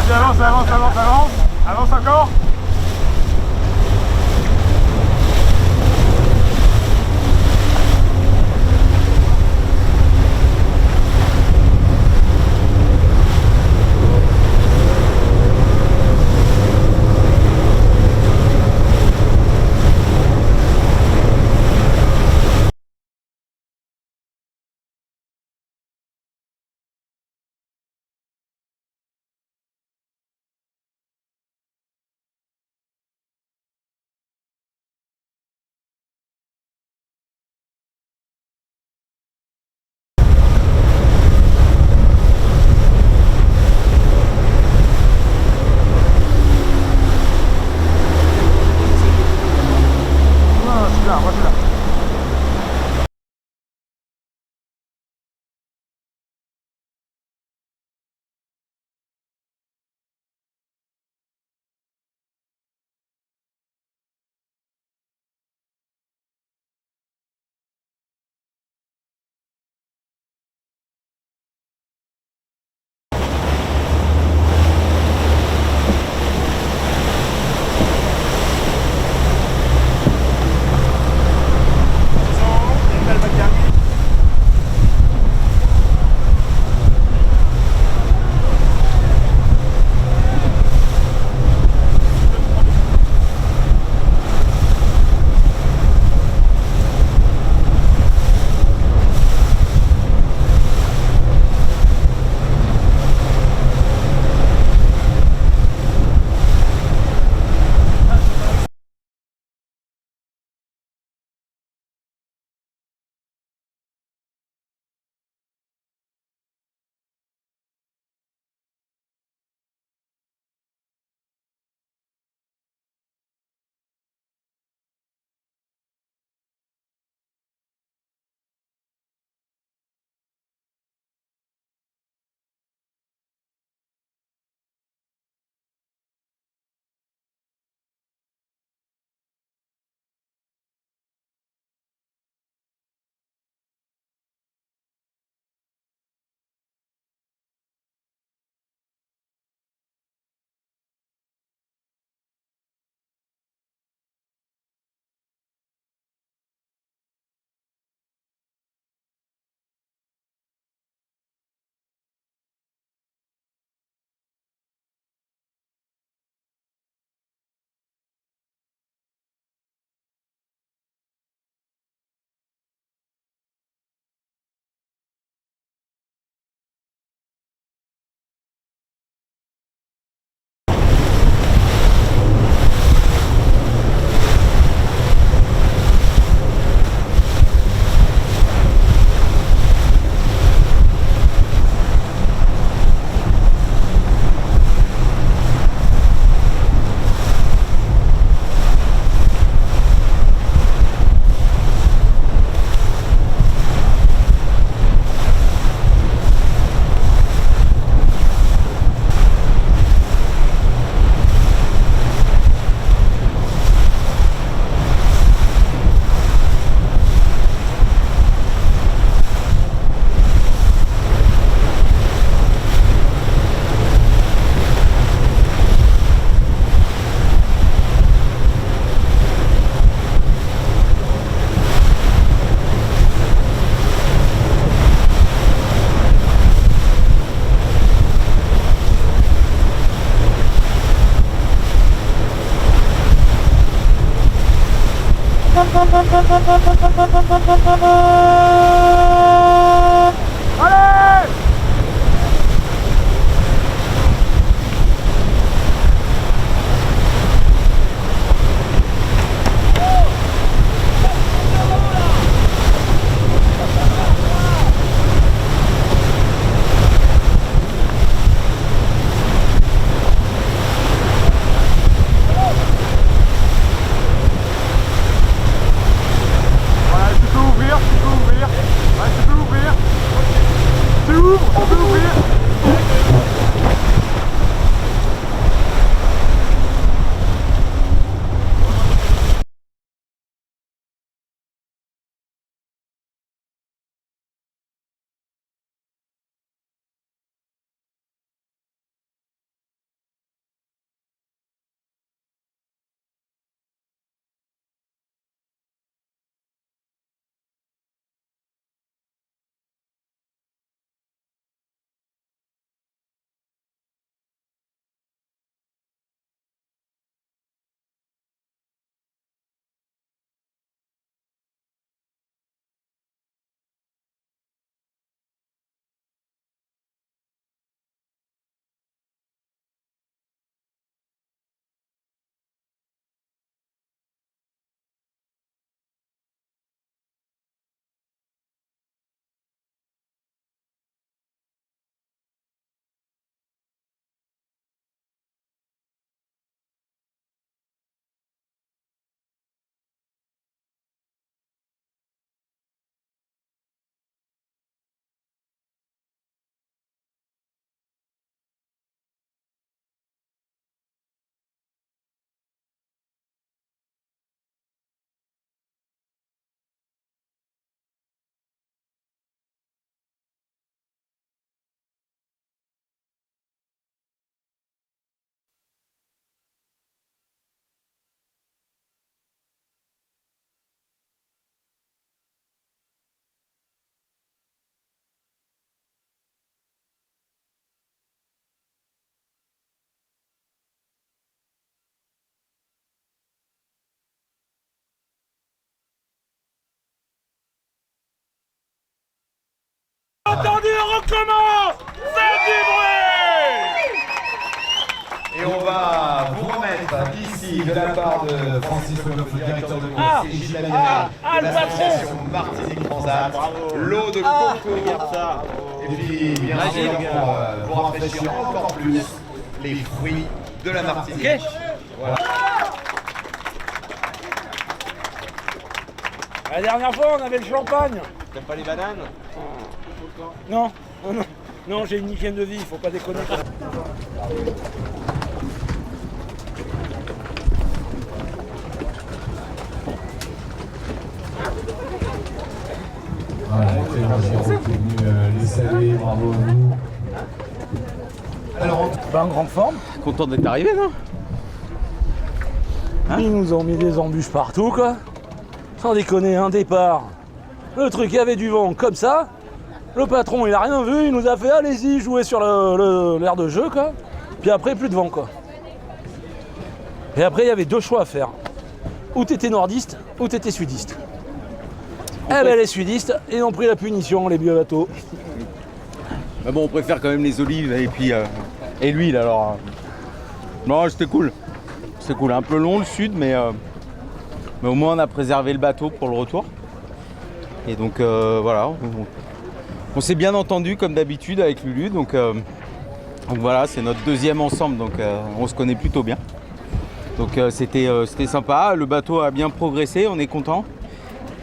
Vas-y, avance, avance, avance, avance. Avance encore. Allez! Voilà, tu peux ouvrir, tu peux ouvrir. Ouais. commence! Faites du bruit! Et on va vous remettre ici, de la part de Francis Leneuf, le directeur de course, et Gilles Lamine, de l'association Martinique Transat, l'eau de coco. Et puis, bien sûr, pour vous rafraîchir encore plus, les fruits de la Martinique. Okay. Voilà. La dernière fois, on avait le champagne. T'aimes pas les bananes? Non, non, non. Non, j'ai une hygiène de vie, faut pas déconner. Voilà, excellent, Giro qui est venu les saluer, bravo à vous. Alors, Pas en grande forme. Content d'être arrivé, non? Ils nous ont mis des embûches partout, quoi. Sans déconner, un départ. Le truc, il y avait du vent comme ça. Le patron, il a rien vu, il nous a fait allez-y, jouer sur l'air de jeu, quoi. Puis après, plus de vent, quoi. Et après, il y avait deux choix à faire. Ou t'étais nordiste, ou t'étais sudiste. Eh ben, les sudistes, ils ont pris la punition, les vieux bateaux. Mais bon, on préfère quand même les olives et puis et l'huile, alors. Non, c'était cool. C'était cool. Un peu long le sud, mais au moins on a préservé le bateau pour le retour. Et donc voilà, on s'est bien entendu comme d'habitude avec Lulu, donc voilà, c'est notre deuxième ensemble, donc on se connaît plutôt bien. Donc c'était sympa, le bateau a bien progressé, on est content.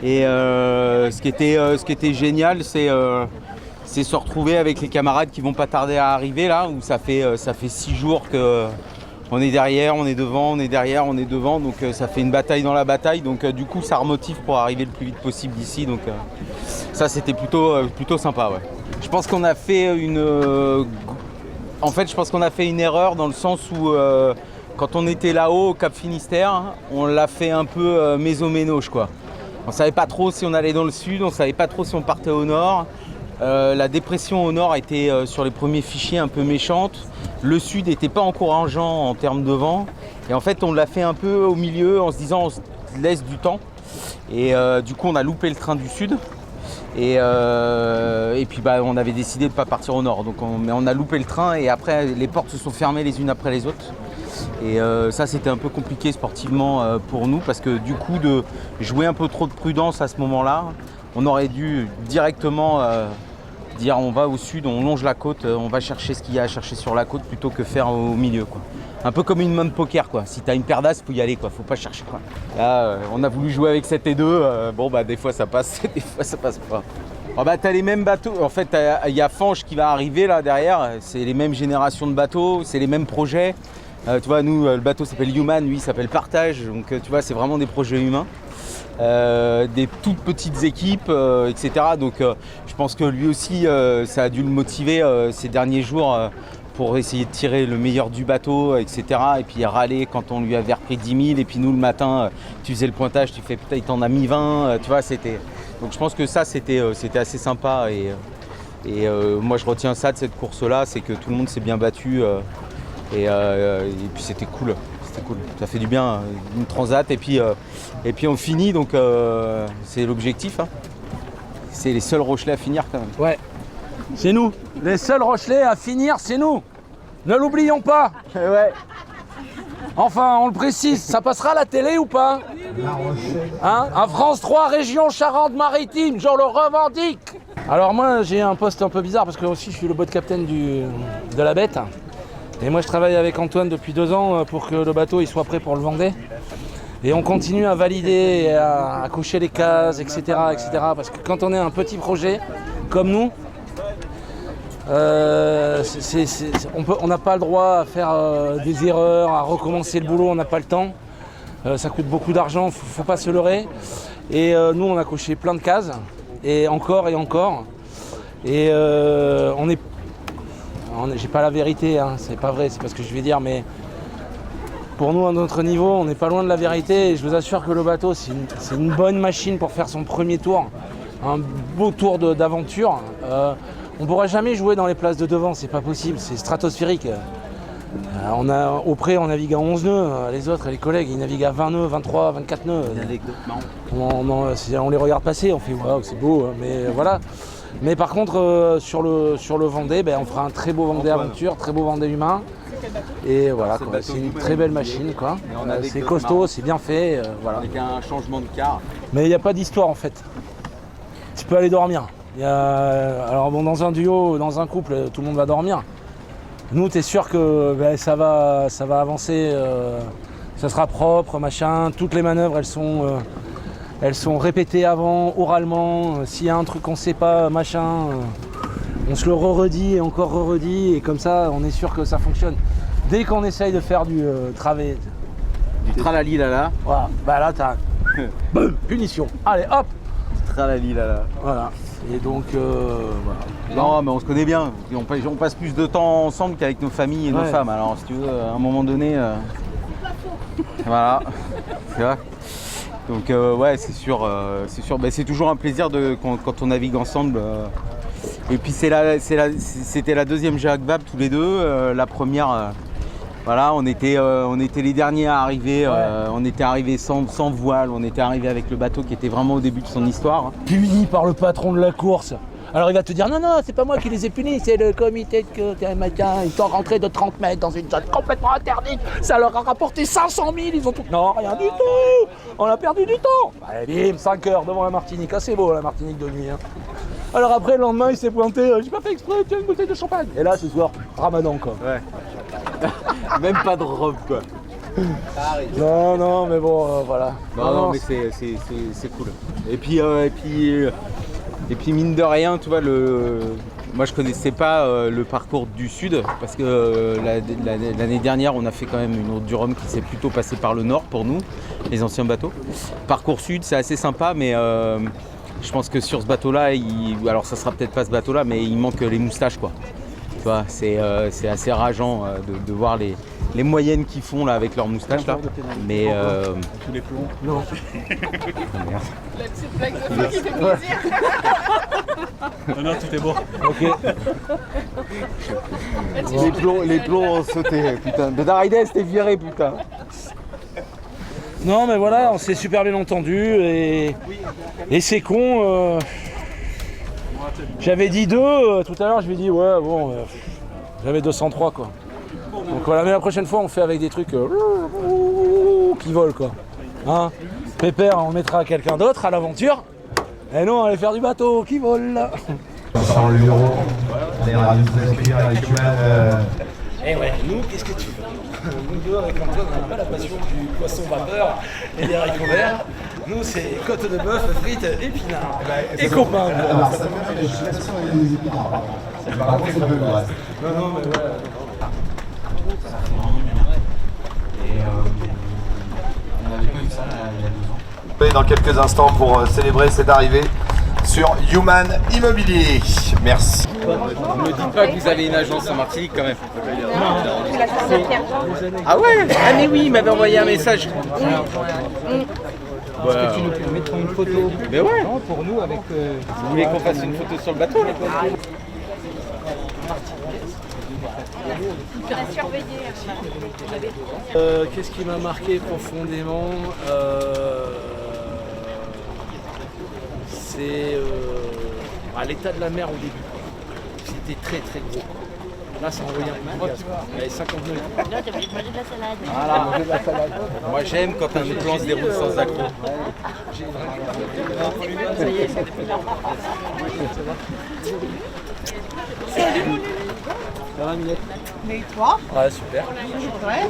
Et ce qui était génial, c'est se retrouver avec les camarades qui vont pas tarder à arriver là, où ça fait 6 jours que on est derrière, on est devant, on est derrière, on est devant, donc ça fait une bataille dans la bataille, donc du coup ça remotive pour arriver le plus vite possible d'ici, donc ça c'était plutôt sympa, ouais. Je pense qu'on a fait une erreur dans le sens où quand on était là-haut au Cap Finistère, on l'a fait un peu méso-ménoche, quoi. On savait pas trop si on allait dans le sud, on savait pas trop si on partait au nord. La dépression au nord était sur les premiers fichiers un peu méchante. Le sud n'était pas encourageant en termes de vent. Et en fait, on l'a fait un peu au milieu en se disant on se laisse du temps. Et du coup, on a loupé le train du sud. Et puis on avait décidé de ne pas partir au nord. Donc on a loupé le train et après, les portes se sont fermées les unes après les autres. Et ça, c'était un peu compliqué sportivement pour nous parce que du coup, de jouer un peu trop de prudence à ce moment-là, on aurait dû directement dire on va au sud, on longe la côte, on va chercher ce qu'il y a à chercher sur la côte plutôt que faire au milieu, quoi. Un peu comme une main de poker, quoi. Si t'as une paire d'as, faut y aller, quoi. Faut pas chercher, quoi. Là, on a voulu jouer avec 7 et 2. Bon, des fois ça passe, des fois ça passe pas. Oh, t'as les mêmes bateaux. En fait, il y a Fange qui va arriver là derrière. C'est les mêmes générations de bateaux, c'est les mêmes projets. Tu vois, nous, le bateau s'appelle Human, lui, il s'appelle Partage. Donc, tu vois, c'est vraiment des projets humains. Des toutes petites équipes, etc. Donc je pense que lui aussi ça a dû le motiver ces derniers jours pour essayer de tirer le meilleur du bateau, etc. Et puis râler quand on lui avait repris 10 000 et puis nous le matin tu faisais le pointage, tu fais putain il t'en a mis 20, tu vois, c'était. Donc je pense que ça c'était assez sympa et moi je retiens ça de cette course là, c'est que tout le monde s'est bien battu et puis c'était cool. C'est cool, ça fait du bien, une transat et puis on finit, donc c'est l'objectif, hein. C'est les seuls Rochelais à finir quand même. Ouais, c'est nous. Les seuls Rochelais à finir, c'est nous. Ne l'oublions pas. Ouais. Enfin, on le précise, ça passera à la télé ou pas? Hein? À France 3, région Charente-Maritime, je le revendique. Alors moi, j'ai un poste un peu bizarre parce que aussi je suis le boat captain de la Bête. Et moi je travaille avec Antoine depuis 2 ans pour que le bateau il soit prêt pour le Vendée. Et on continue à valider, et à coucher les cases, etc., etc. Parce que quand on est un petit projet comme nous, on n'a pas le droit à faire des erreurs, à recommencer le boulot, on n'a pas le temps. Ça coûte beaucoup d'argent, faut pas se leurrer. Et nous on a coché plein de cases, et encore et encore. Et j'ai pas la vérité, hein, c'est pas vrai, c'est pas ce que je vais dire, mais pour nous à notre niveau, on n'est pas loin de la vérité. Et je vous assure que le bateau, c'est une bonne machine pour faire son premier tour, un beau tour d'aventure. On ne pourra jamais jouer dans les places de devant, c'est pas possible, c'est stratosphérique. Au pré, on navigue à 11 nœuds, les autres, les collègues, ils naviguent à 20 nœuds, 23, 24 nœuds. On les regarde passer, on fait waouh, c'est beau, mais voilà. Mais par contre, sur le Vendée, on fera un très beau Vendée Aventure, très beau Vendée Humain. Et voilà, quoi, c'est une très belle machine, quoi. C'est costaud, c'est bien fait, voilà. Avec un changement de quart. Mais il n'y a pas d'histoire en fait. Tu peux aller dormir. Alors bon, dans un duo, dans un couple, tout le monde va dormir. Nous, t'es sûr que ça va avancer, ça sera propre, machin. Toutes les manœuvres, elles sont répétées avant, oralement. S'il y a un truc qu'on ne sait pas, machin, on se le redit et encore redit. Et comme ça, on est sûr que ça fonctionne. Dès qu'on essaye de faire du travé, Du tralali là. voilà, là t'as boum, punition. Allez, hop. Tralali là. Voilà. Et donc, voilà. Non, mais on se connaît bien. On passe plus de temps ensemble qu'avec nos familles et nos femmes. Alors, si tu veux, à un moment donné, voilà. C'est vrai. Donc, ouais, c'est sûr. C'est toujours un plaisir quand on navigue ensemble. Et puis, c'était la deuxième Jacques Vabre tous les deux. La première. Voilà, on était les derniers à arriver, on était arrivés sans voile, on était arrivés avec le bateau qui était vraiment au début de son histoire. Puni par le patron de la course. Alors il va te dire non, c'est pas moi qui les ai punis, c'est le comité de matin, ils sont rentrés de 30 mètres dans une zone complètement interdite, ça leur a rapporté 500 000, ils ont tout... Non, rien du tout, on a perdu du temps. Allez, bim, 5 heures devant la Martinique, c'est beau la Martinique de nuit. Hein. Alors après, le lendemain, il s'est pointé, j'ai pas fait exprès, tiens une bouteille de champagne. Et là, ce soir, ramadan quoi. Ouais. Même pas de robe quoi. Non, mais bon, voilà. Non, mais c'est cool. Et puis mine de rien, tu vois, moi je connaissais pas le parcours du Sud parce que l'année dernière, on a fait quand même une route du Rhum qui s'est plutôt passée par le Nord pour nous, les anciens bateaux. Parcours Sud, c'est assez sympa, mais je pense que sur ce bateau-là, alors ça sera peut-être pas ce bateau-là, mais il manque les moustaches quoi. Tu vois, c'est assez rageant de voir les moyennes qu'ils font là avec leurs moustaches là. Mais Tous les plombs. Non. Merde. La petite blague de fin qui fait plaisir. Non, tout est bon. Ok. Les plombs ont sauté, putain. Bedaride, c'était viré, putain. Non mais voilà, on s'est super bien entendu et c'est con. J'avais dit 2, tout à l'heure je lui ai dit ouais bon, j'avais 203 quoi. Donc voilà, mais la prochaine fois on fait avec des trucs qui volent quoi. Hein, Pépère on le mettra à quelqu'un d'autre à l'aventure. Et nous on va aller faire du bateau qui vole là. Sur le bureau, on est ravis de vous accueillir avec Human. Eh ouais, nous qu'est-ce que tu veux? Nous deux avec Antoine on n'a pas la passion du poisson vapeur et des haricots verts. Nous c'est côte de bœuf, frites, épinards et copains. Alors ça fait des destination et des épinards. Par contre, c'est peu le reste. Non mais ouais. Dans quelques instants pour célébrer cette arrivée sur Human Immobilier. Merci. Ne me dites pas que vous avez une agence en Martinique quand même. Ah ouais. Ah mais oui, il m'avait envoyé un message. Est-ce que tu nous mettras une photo Mais ouais. pour nous avec... Vous voulez qu'on fasse une photo sur le bateau là? Il faudrait surveiller. Qu'est-ce qui m'a marqué profondément c'est l'état de la mer au début. C'était très très gros. Là, ça envoyait un peu de gaz. Il y avait 59. Là, t'as manger de la salade. Voilà. Moi j'aime quand un plan se déroule sans accro. Ça va, Minette? Mais toi? Ouais, super. Ouais.